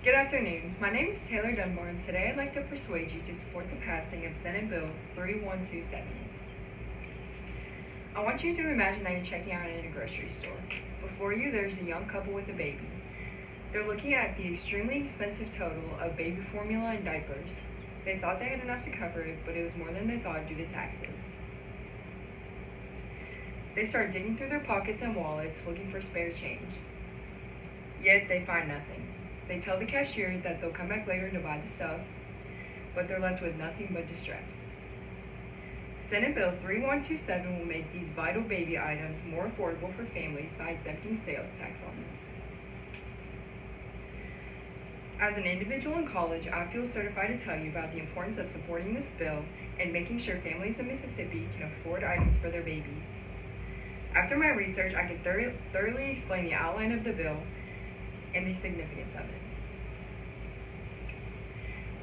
Good afternoon. My name is Taylor Dunbar, and today I'd like to persuade you to support the passing of Senate Bill 3127. I want you to imagine that you're checking out in a grocery store. Before you, there's a young couple with a baby. They're looking at the extremely expensive total of baby formula and diapers. They thought they had enough to cover it, but it was more than they thought due to taxes. They start digging through their pockets and wallets looking for spare change. Yet they find nothing. They tell the cashier that they'll come back later to buy the stuff, but they're left with nothing but distress. Senate Bill 3127 will make these vital baby items more affordable for families by exempting sales tax on them. As an individual in college, I feel certified to tell you about the importance of supporting this bill and making sure families in Mississippi can afford items for their babies. After my research, I can thoroughly explain the outline of the bill and the significance of it.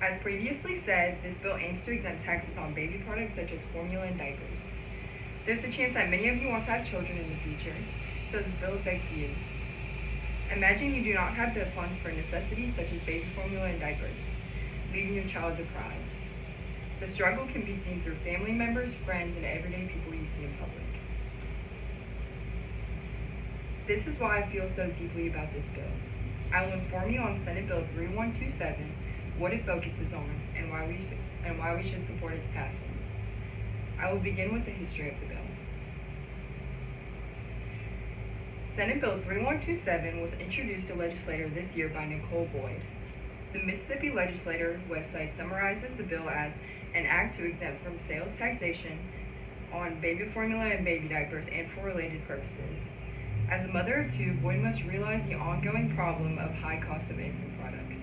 As previously said, this bill aims to exempt taxes on baby products such as formula and diapers. There's a chance that many of you want to have children in the future, so this bill affects you. Imagine you do not have the funds for necessities such as baby formula and diapers, leaving your child deprived. The struggle can be seen through family members, friends, and everyday people you see in public. This is why I feel so deeply about this bill. I will inform you on Senate Bill 3127, what it focuses on, and why we should support its passing. I will begin with the history of the bill. Senate Bill 3127 was introduced to legislature this year by Nicole Boyd. The Mississippi Legislature website summarizes the bill as an act to exempt from sales taxation on baby formula and baby diapers and for related purposes. As a mother of two, Boyd must realize the ongoing problem of high cost of infant products.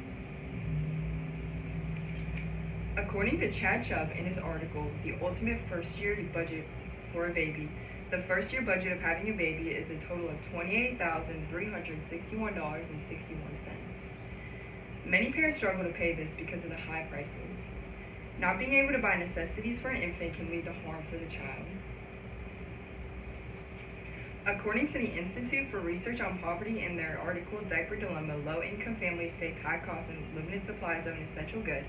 According to Chad Chubb in his article, The Ultimate First-Year Budget for a Baby, the first-year budget of having a baby is a total of $28,361.61. Many parents struggle to pay this because of the high prices. Not being able to buy necessities for an infant can lead to harm for the child. According to the Institute for Research on Poverty in their article, Diaper Dilemma, Low-Income Families Face High Costs and Limited Supplies of an Essential Good,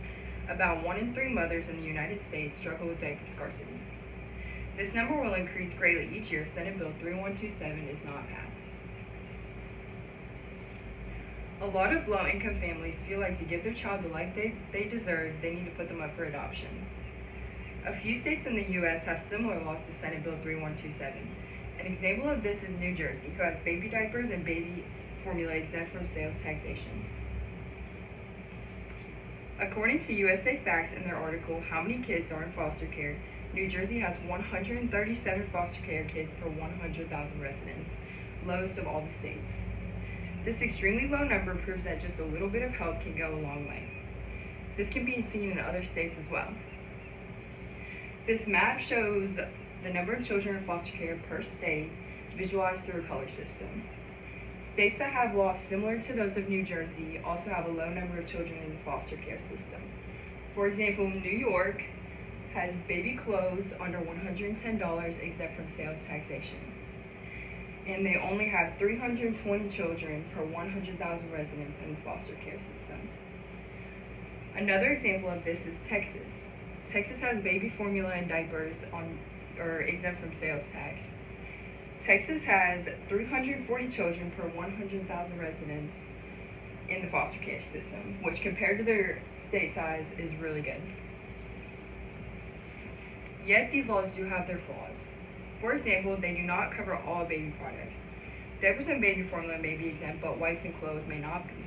about 1 in 3 mothers in the United States struggle with diaper scarcity. This number will increase greatly each year if Senate Bill 3127 is not passed. A lot of low-income families feel like to give their child the life they deserve, they need to put them up for adoption. A few states in the U.S. have similar laws to Senate Bill 3127. An example of this is New Jersey, who has baby diapers and baby formula exempt from sales taxation. According to USA Facts in their article, How Many Kids Are in Foster Care, New Jersey has 137 foster care kids per 100,000 residents, lowest of all the states. This extremely low number proves that just a little bit of help can go a long way. This can be seen in other states as well. This map shows the number of children in foster care per state, visualized through a color system. States that have laws similar to those of New Jersey also have a low number of children in the foster care system. For example, New York has baby clothes under $110 exempt from sales taxation, and they only have 320 children per 100,000 residents in the foster care system. Another example of this is Texas. Texas has baby formula and diapers exempt from sales tax. Texas has 340 children per 100,000 residents in the foster care system, which compared to their state size is really good. Yet these laws do have their flaws. For example, they do not cover all baby products. Diapers and baby formula may be exempt, but wipes and clothes may not be.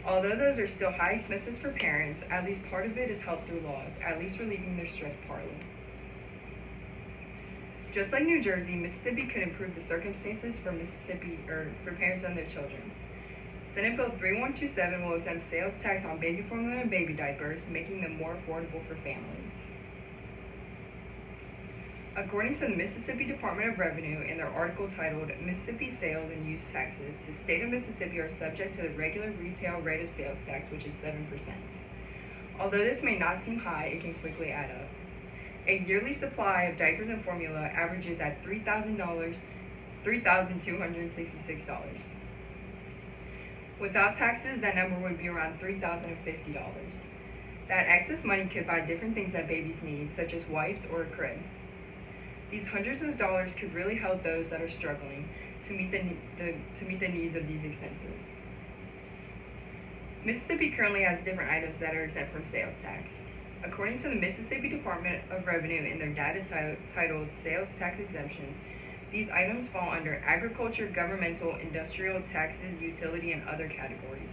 Although those are still high expenses for parents, at least part of it is helped through laws, at least relieving their stress partly. Just like New Jersey, Mississippi could improve the circumstances for parents and their children. Senate Bill 3127 will exempt sales tax on baby formula and baby diapers, making them more affordable for families. According to the Mississippi Department of Revenue in their article titled Mississippi Sales and Use Taxes, the state of Mississippi are subject to the regular retail rate of sales tax, which is 7%. Although this may not seem high, it can quickly add up. A yearly supply of diapers and formula averages at $3,266. Without taxes, that number would be around $3,050. That excess money could buy different things that babies need, such as wipes or a crib. These hundreds of dollars could really help those that are struggling to meet the needs of these expenses. Mississippi currently has different items that are exempt from sales tax. According to the Mississippi Department of Revenue in their data titled Sales Tax Exemptions, these items fall under agriculture, governmental, industrial, taxes, utility, and other categories.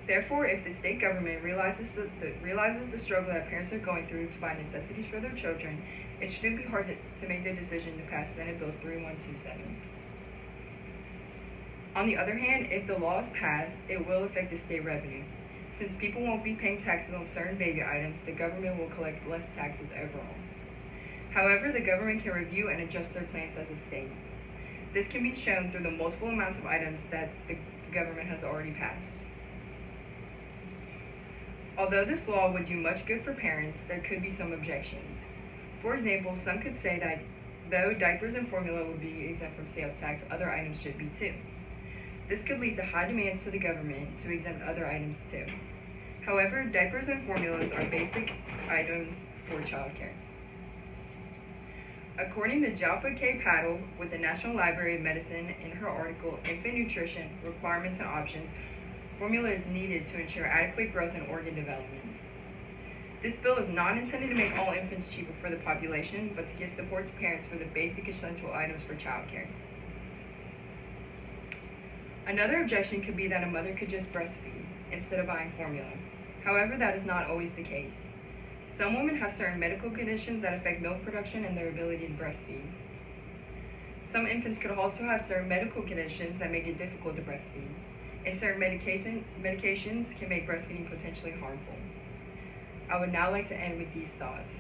Therefore, if the state government realizes the struggle that parents are going through to buy necessities for their children, it shouldn't be hard to make the decision to pass Senate Bill 3127. On the other hand, if the law is passed, it will affect the state revenue. Since people won't be paying taxes on certain baby items, the government will collect less taxes overall. However, the government can review and adjust their plans as a state. This can be shown through the multiple amounts of items that the government has already passed. Although this law would do much good for parents, there could be some objections. For example, some could say that though diapers and formula would be exempt from sales tax, other items should be too. This could lead to high demands to the government to exempt other items too. However, diapers and formulas are basic items for childcare. According to Jalpa K. Paddle with the National Library of Medicine in her article, Infant Nutrition, Requirements and Options, formula is needed to ensure adequate growth and organ development. This bill is not intended to make all infants cheaper for the population, but to give support to parents for the basic essential items for childcare. Another objection could be that a mother could just breastfeed instead of buying formula. However, that is not always the case. Some women have certain medical conditions that affect milk production and their ability to breastfeed. Some infants could also have certain medical conditions that make it difficult to breastfeed, and certain medications can make breastfeeding potentially harmful. I would now like to end with these thoughts.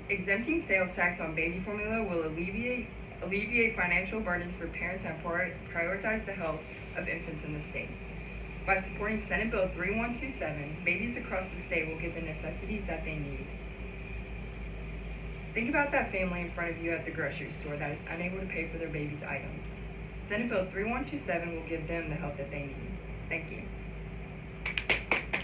Exempting sales tax on baby formula will alleviate financial burdens for parents and prioritize the health of infants in the state. By supporting Senate Bill 3127, babies across the state will get the necessities that they need. Think about that family in front of you at the grocery store that is unable to pay for their baby's items. Senate Bill 3127 will give them the help that they need. Thank you.